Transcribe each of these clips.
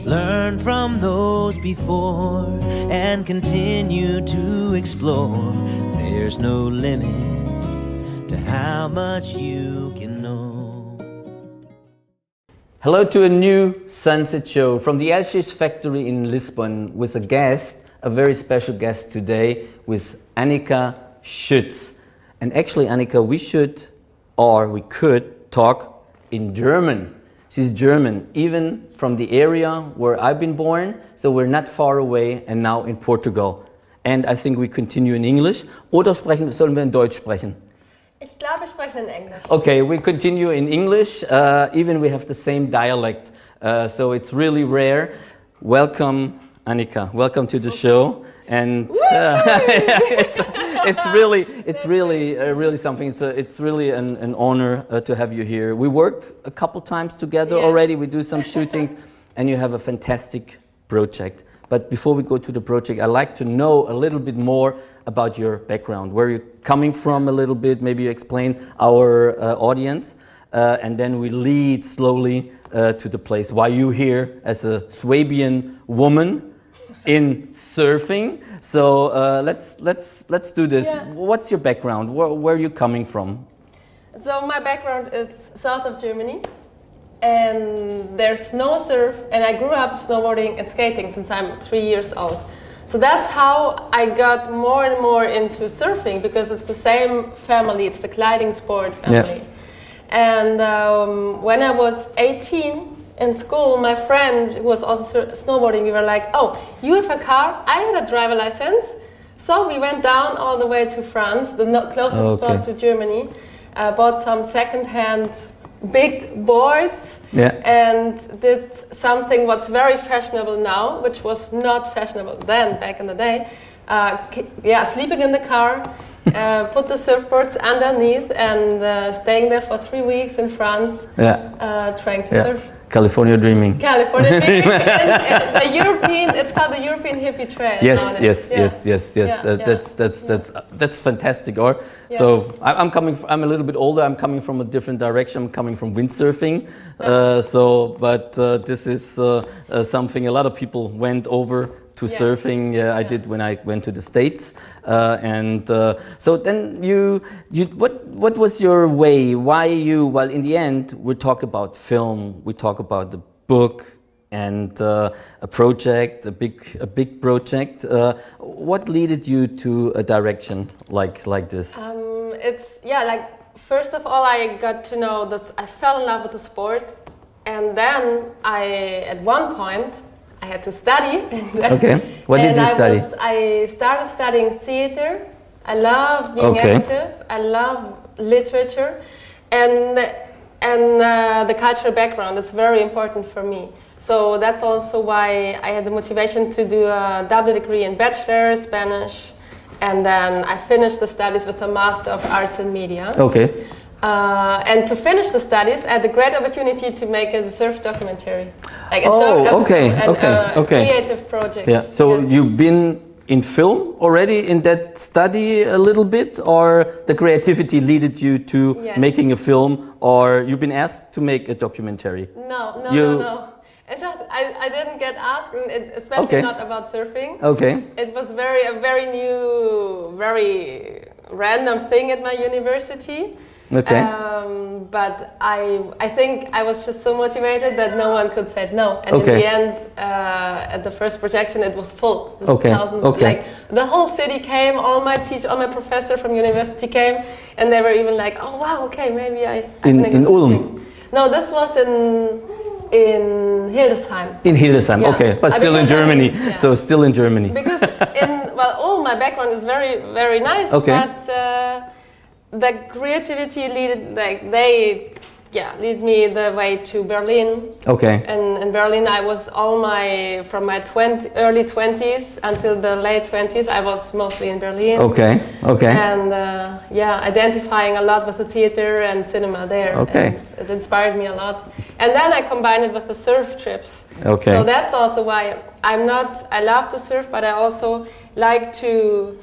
Learn from those before and continue to explore. There's no limit to how much you can know. Hello to a new sunset show from the Elches factory in Lisbon with a guest, a very special guest today with Annika Schütz. And actually, Annika, we could talk in German. She's German, even from the area where I've been born, so we're not far away, and now in Portugal. And I think we continue in English. Oder sollen wir in Deutsch sprechen? Ich glaube, wir sprechen in English. Okay, we continue in English, even we have the same dialect, so it's really rare. Welcome, Annika. Welcome to the show. And it's really something. It's really an honor to have you here. We worked a couple times together already. We do some shootings, and you have a fantastic project. But before we go to the project, I'd like to know a little bit more about your background, where you're coming from a little bit. Maybe you explain our audience, and then we lead slowly to the place. Why you here as a Swabian woman in surfing? So let's do this. Yeah. What's your background? Where are you coming from? So my background is south of Germany, and there's no surf, and I grew up snowboarding and skating since I'm 3 years old. So that's how I got more and more into surfing, because it's the same family, it's the gliding sport family. Yeah. And when I was 18 in school, my friend who was also snowboarding, we were like, oh, you have a car, I had a driver license. So we went down all the way to France, the closest spot to Germany, bought some second-hand big boards, and did something what's very fashionable now, which was not fashionable then, back in the day. Sleeping in the car, put the surfboards underneath, and staying there for 3 weeks in France, trying to surf. California dreaming. California dreaming. And the European, it's called the European hippie trail. Yes. That's fantastic. So I'm a little bit older. I'm coming from a different direction. I'm coming from windsurfing. This is something a lot of people went over to surfing. I did when I went to the States, so then what was your way? Why you? Well, in the end, we talk about film, we talk about the book, and a project, a big project. What led you to a direction like this? First of all, I got to know that I fell in love with the sport, and then at one point, I had to study. Okay. What did you study? I started studying theater. I love being active. I love literature, and the cultural background is very important for me. So that's also why I had the motivation to do a double degree in Bachelor, Spanish, and then I finished the studies with a Master of Arts in Media. Okay. And to finish the studies, I had the great opportunity to make a surf documentary. Like a creative project. Yeah. So you've been in film already in that study a little bit, or the creativity led you to making a film, or you've been asked to make a documentary? No. I didn't get asked, especially not about surfing. Okay. It was a very new, very random thing at my university. Okay. But I think I was just so motivated that no one could say no. And in the end, at the first projection, it was full. Thousands, like the whole city came. All my professor from university came, and they were even like, "Oh wow, okay, maybe I." In Ulm. No, this was in Hildesheim. In Hildesheim, but still in Germany. So still in Germany. Because all my background is very, very nice. But the creativity lead me the way to Berlin. Okay. And in Berlin, I was from my early 20s until the late 20s, I was mostly in Berlin. Okay. And identifying a lot with the theater and cinema there. Okay. And it inspired me a lot. And then I combined it with the surf trips. Okay. So that's also why I love to surf, but I also like to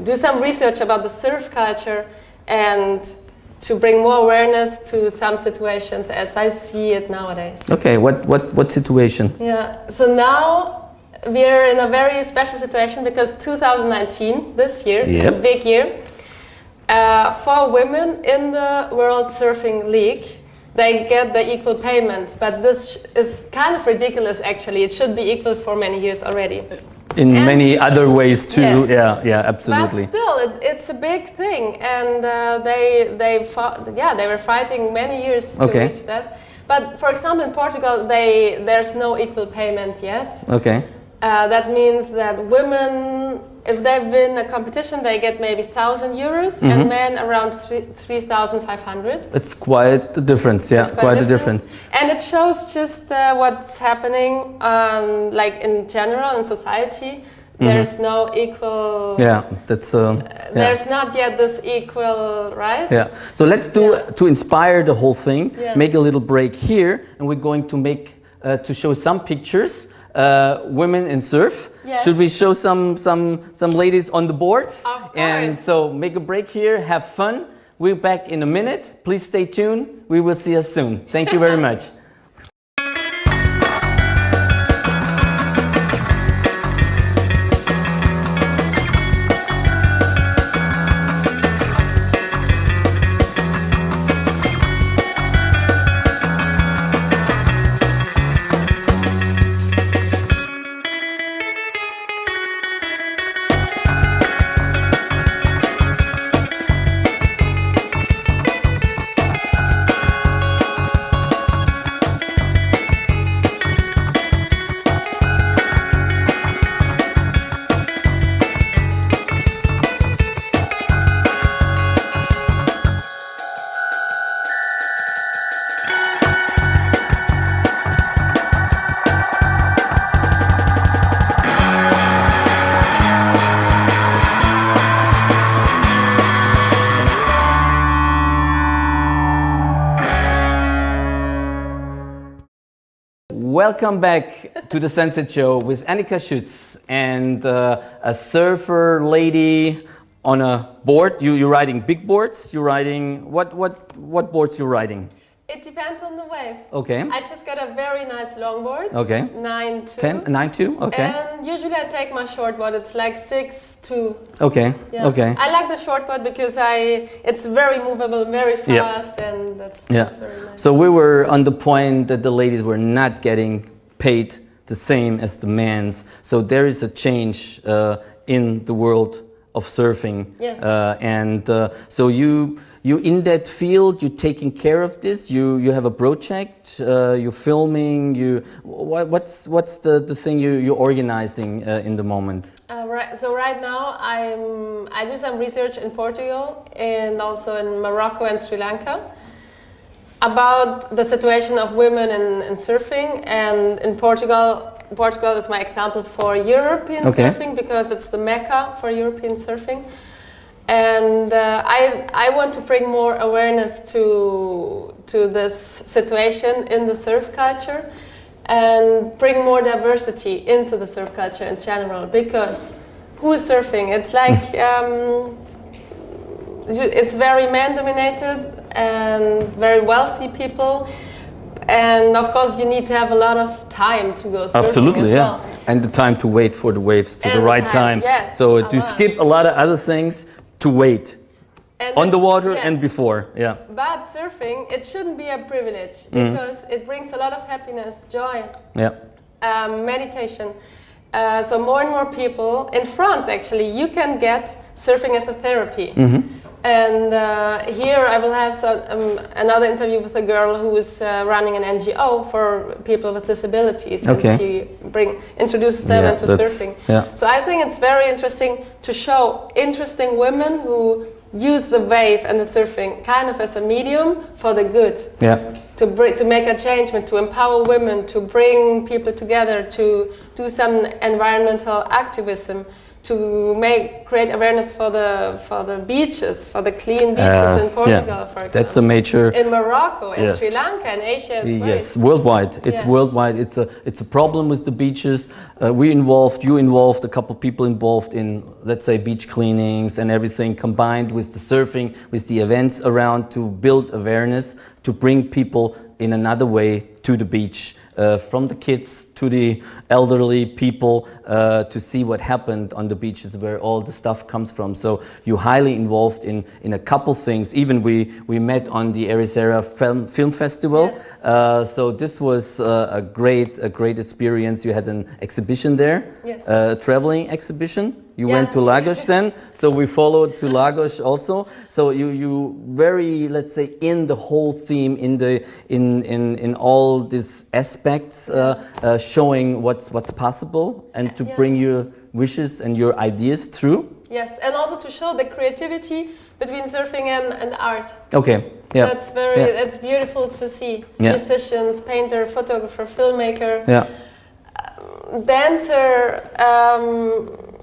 do some research about the surf culture and to bring more awareness to some situations as I see it nowadays. Okay, what situation? Yeah, so now we're in a very special situation because 2019, this year, it's a Yep. big year. For women in the World Surfing League, they get the equal payment, but this is kind of ridiculous actually. It should be equal for many years already. In And- many other ways too. Yes. Yeah, absolutely. But still, it's a big thing, and they fought, they were fighting many years to Okay. reach that. But for example, in Portugal, there's no equal payment yet. Okay. That means that women, if they win a competition, they get maybe 1,000 euros, and men around 3,500. It's quite the difference. Yeah, It's quite a difference. And it shows just what's happening, like in general in society. There's no equal. Yeah, that's. Yeah. There's not yet this equal, right? Yeah. So let's do to inspire the whole thing. Yes. Make a little break here, and we're going to make to show some pictures. Women in surf. Yes. Should we show some ladies on the boards? Of And course. so make a break here. Have fun. We're back in a minute. Please stay tuned. We will see us soon. Thank you very much. Welcome back to the Sunset Show with Annika Schütz and a surfer lady on a board. You're riding big boards. You're riding what boards you're riding? It depends on the wave. Okay. I just got a very nice longboard. Okay. 9.2. 9.2. Okay. And usually I take my shortboard. It's like 6.2. Okay. Yeah. Okay. I like the shortboard because it's very movable, very fast, and that's very nice. So we were on the point that the ladies were not getting paid the same as the men's. So there is a change in the world of surfing. Yes. So you in that field, you're taking care of this. You have a project. You're filming. What's the thing you're organizing in the moment? So right now I do some research in Portugal and also in Morocco and Sri Lanka about the situation of women in surfing. And in Portugal is my example for European surfing because it's the mecca for European surfing. And I want to bring more awareness to this situation in the surf culture and bring more diversity into the surf culture in general, because who is surfing? It's like it's very man-dominated and very wealthy people, and of course you need to have a lot of time to go surfing. Absolutely, as yeah. well. And the time to wait for the waves to And the the right time, time. yes, So a to lot. skip a lot of other things to wait And on the it's- water yes. and before. Yeah. But surfing, it shouldn't be a privilege because it brings a lot of happiness, joy, Yeah. meditation. So more and more people in France, actually, you can get surfing as a therapy. And here I will have another interview with a girl who is running an NGO for people with disabilities, Okay. and she introduces them into surfing. Yeah. So I think it's very interesting to show interesting women who use the wave and the surfing kind of as a medium for the good. Yeah. To make a change, to empower women, to bring people together, to do some environmental activism, create awareness for the beaches, for the clean beaches in Portugal, for example. That's a major. In Morocco, in Yes. Sri Lanka, in Asia, it's Yes, great. worldwide. It's Yes. worldwide. It's a problem with the beaches. You involved, a couple people involved in, let's say, beach cleanings and everything, combined with the surfing, with the events around, to build awareness, to bring people in another way to the beach, from the kids to the elderly people, to see what happened on the beaches where all the stuff comes from. So you're highly involved in a couple things. Even we met on the Ericeira Film Festival. Yes. So this was a great experience. You had an exhibition there, Yes. a traveling exhibition. You Yeah. went to Lagos then, so we followed to Lagos also. So you very, let's say, in the whole theme, in all these aspects, showing what's possible and to Yeah. bring your wishes and your ideas through. Yes, and also to show the creativity between surfing and art. Okay, yeah. That's beautiful to see. Yeah. Musicians, painter, photographer, filmmaker, Yeah, dancer,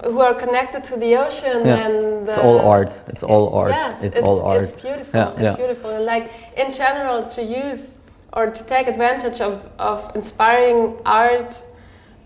who are connected to the ocean, yeah. and It's all art. It's all art. Yes, it's all art. It's beautiful. Yeah, It's yeah. beautiful, and like in general, to use or to take advantage of inspiring art,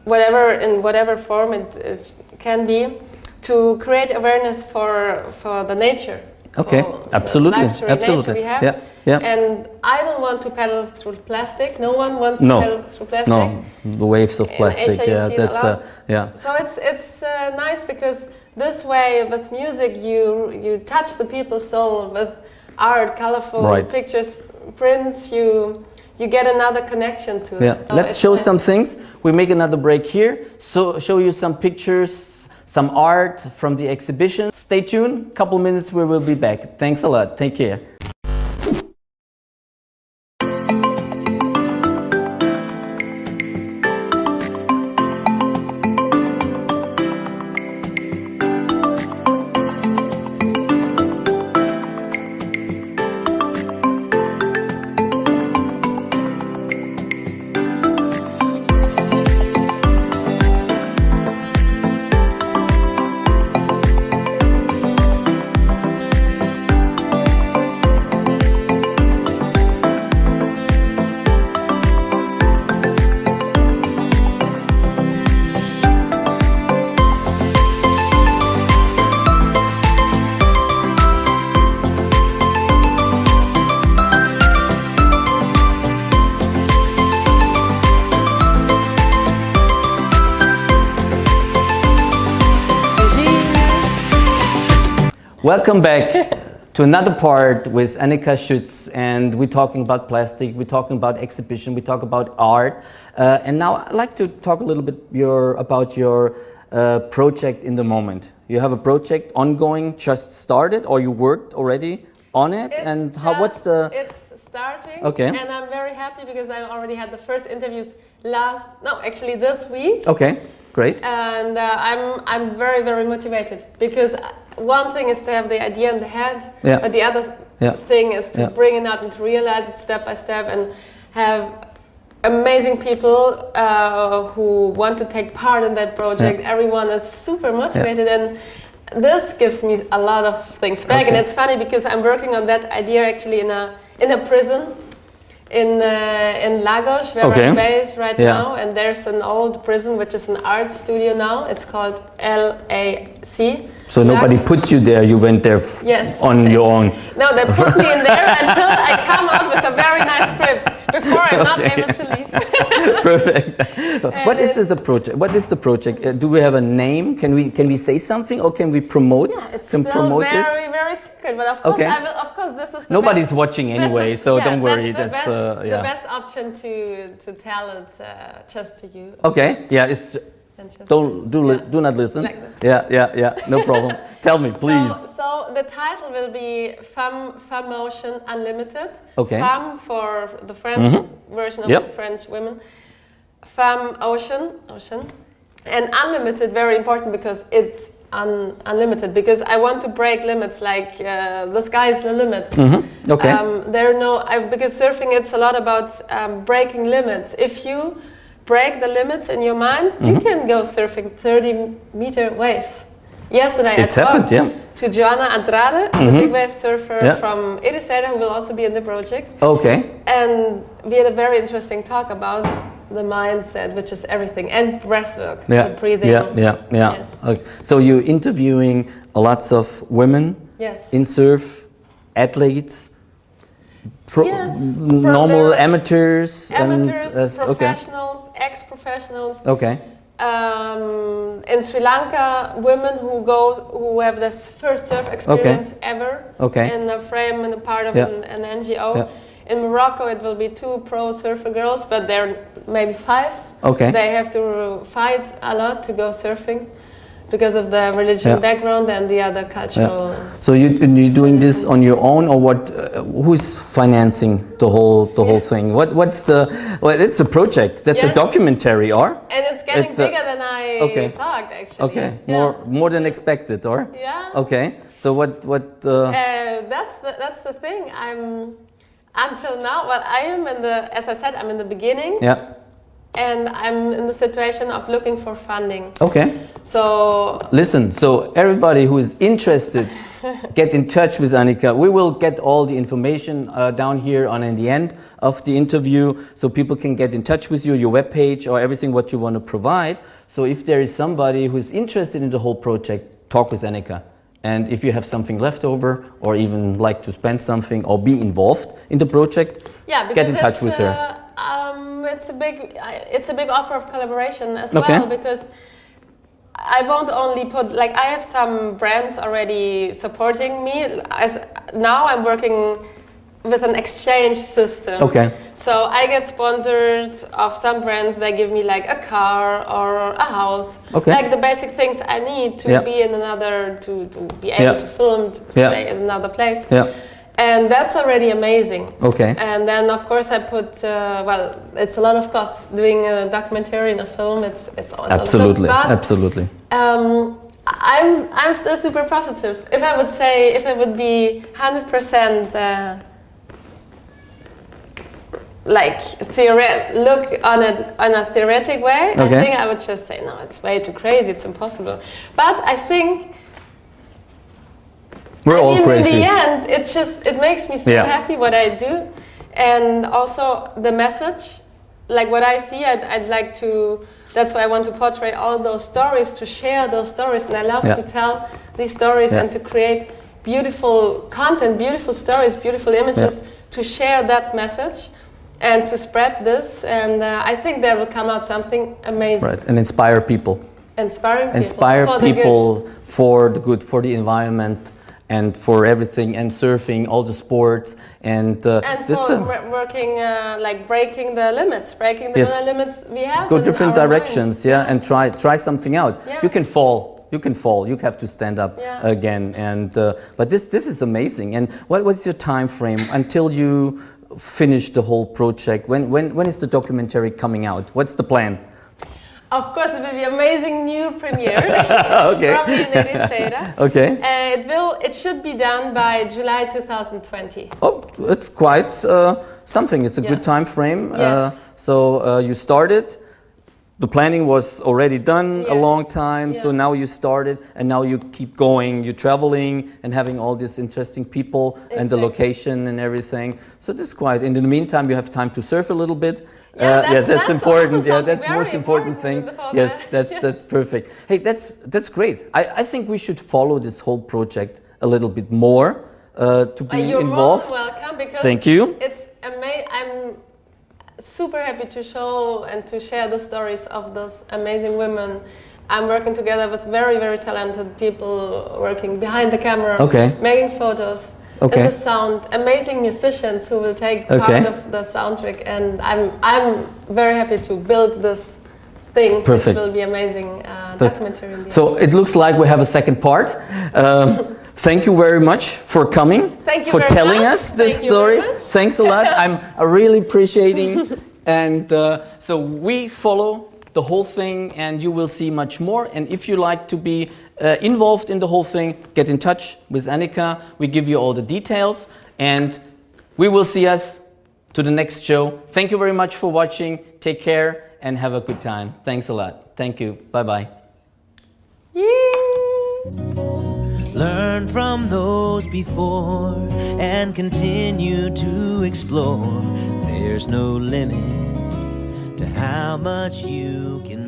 in whatever form it can be, to create awareness for the nature. Okay, for absolutely, the luxury absolutely. nature we have. Yeah, yeah. And I don't want to paddle through plastic. No one wants No. to paddle through plastic. No, the waves of In plastic. Asia, you Yeah, see it that's a lot. yeah. So it's nice because this way with music you touch the people's soul with art, colorful Right. pictures, prints. You get another connection to Yeah, it. So let's it's show nice. some things. We make another break here. So show you some pictures, some art from the exhibition. Stay tuned. Couple minutes, we will be back. Thanks a lot. Take care. Welcome back to another part with Annika Schütz, and we're talking about plastic, we're talking about exhibition, we talk about art, and now I'd like to talk a little bit about your project in the moment. You have a project ongoing, just started, or you worked already on it, and how? What's the? It's starting. Okay. And I'm very happy because I already had the first interviews actually this week. Okay, great. And I'm very, very motivated because one thing is to have the idea in the head, Yeah. but the other Yeah. thing is to Yeah. bring it out and to realize it step by step and have amazing people who want to take part in that project. Yeah. Everyone is super motivated, and this gives me a lot of things back. Okay. And it's funny because I'm working on that idea actually in a prison in Lagos, where Okay. I'm based right Yeah. now. And there's an old prison which is an art studio now. It's called LAC. So nobody put you there, you went there Yes. on your own. No, they put me in there until I come out with a very nice script. Before I'm not able to leave. Perfect. What is it's- the project? What is the project? Do we have a name? Can we say something, or can we promote? Yeah, it's can still promote this? very, very secret. But of course, Okay. of course, this is the Nobody's best, watching this anyway, is- so yeah, don't worry. That's, That's the best, yeah. the best option to tell it just to you. Okay. Yeah. It's And just- do not listen. Like this. Yeah. No problem. Tell me, please. So the title will be Femme Motion Unlimited. Okay. Femme for the French version of Yep. the French women. Femme Ocean, and unlimited, very important because it's unlimited. Because I want to break limits, like the sky is the limit. Okay. Because surfing, it's a lot about breaking limits. If you break the limits in your mind, you can go surfing 30-meter waves. Yesterday It's I happened, talked yeah. to Joanna Andrade, the big wave surfer Yeah. from Ericeira, who will also be in the project. Okay. And we had a very interesting talk about the mindset, which is everything, and breathwork, Yeah. so breathing. Yeah. Yes. Okay. So you're interviewing lots of women Yes. in surf, athletes, Yes. normal There are amateurs, amateurs, and professionals, ex-professionals. Okay. In Sri Lanka, women who have their first surf experience ever Okay. in a frame and a part of Yeah. an NGO. Yeah. In Morocco, it will be 2 pro surfer girls, but they're maybe 5. Okay. They have to fight a lot to go surfing because of the religion Yeah. background and the other cultural. So you're doing this on your own, or what? Who's financing the whole thing? What's the? Well, it's a project. That's a Yes. documentary, or? And it's getting It's bigger than I okay. thought, actually. Okay, Yeah. more than expected, or? Yeah. Okay. So what? That's the thing. I'm until now. Well, I am in the. As I said, I'm in the beginning. Yeah. And I'm in the situation of looking for funding. Okay. So Listen. So everybody who is interested, get in touch with Annika. We will get all the information down here on in the end of the interview, so people can get in touch with you, your webpage, or everything what you want to provide. So if there is somebody who is interested in the whole project, talk with Annika. And if you have something left over, or even like to spend something or be involved in the project, yeah, get in touch with her. It's a big offer of collaboration as Okay. well, because I won't only put, like, I have some brands already supporting me. As now I'm working with an exchange system. Okay. So I get sponsored of some brands. They give me like a car or a house, Okay. like the basic things I need to Yeah. be in another, to be able Yeah. to film, to Yeah. stay in another place. Yeah. And that's already amazing. Okay. And then of course I put, well, it's a lot of costs doing a documentary and a film. It's always Absolutely. a lot of costs, Absolutely. but I'm still super positive. If I would be 100% like look on it on a theoretic way, Okay. I think I would just say no, it's way too crazy, it's impossible. But I think We're all crazy. in the end, it makes me so Yeah. happy what I do, and also the message, like what I see, I'd like to. That's why I want to portray all those stories, to share those stories, and I love Yeah. to tell these stories Yeah. and to create beautiful content, beautiful stories, beautiful images, to share that message and to spread this. And I think there will come out something amazing, Right. And inspire people. inspiring people, Inspire for the good. people for the good, for the environment, and for everything, and surfing, all the sports, and And that's for working, like breaking the limits, breaking the Yes. limits we have. go in different our directions, minds. yeah, and try something out. Yes. You can fall. You can fall. You have to stand up Yeah. again. And but this is amazing. And what's your time frame until you finish the whole project? When is the documentary coming out? What's the plan? Of course, it will be amazing new premiere. Okay. Probably in Ericeira. Okay. It should be done by July 2020. Oh, it's quite something. It's a good Yeah. time frame. Yes. So you started. The planning was already done a Yes. long time. So Yeah. now you started, and now you keep going. You're traveling and having all these interesting people and the Exactly. location and everything. So this is quite. And in the meantime, you have time to surf a little bit. Yeah, that's important. also Yeah, something that's very most important thing. important before Yes, that. that's perfect. Hey, that's great. I think we should follow this whole project a little bit more to be You're involved. more than welcome, because Thank you. It's amazing. I'm super happy to show and to share the stories of those amazing women. I'm working together with very, very talented people working behind the camera, Okay. making photos. Okay. And the sound, amazing musicians who will take Okay. part of the soundtrack, and I'm very happy to build this thing, Perfect. which will be amazing documentary. in the end. So it looks like we have a second part. Thank you very much for coming, Thank you for very telling much. us this Thank you story. very much. Thanks a lot. I'm really appreciating. And so we follow the whole thing, and you will see much more. And if you like to be involved in the whole thing, get in touch with Annika. We give you all the details, and we will see us to the next show. Thank you very much for watching. Take care and have a good time. Thanks a lot. Thank you. Bye-bye. Yay! Learn from those before and continue to explore. There's no limit to how much you can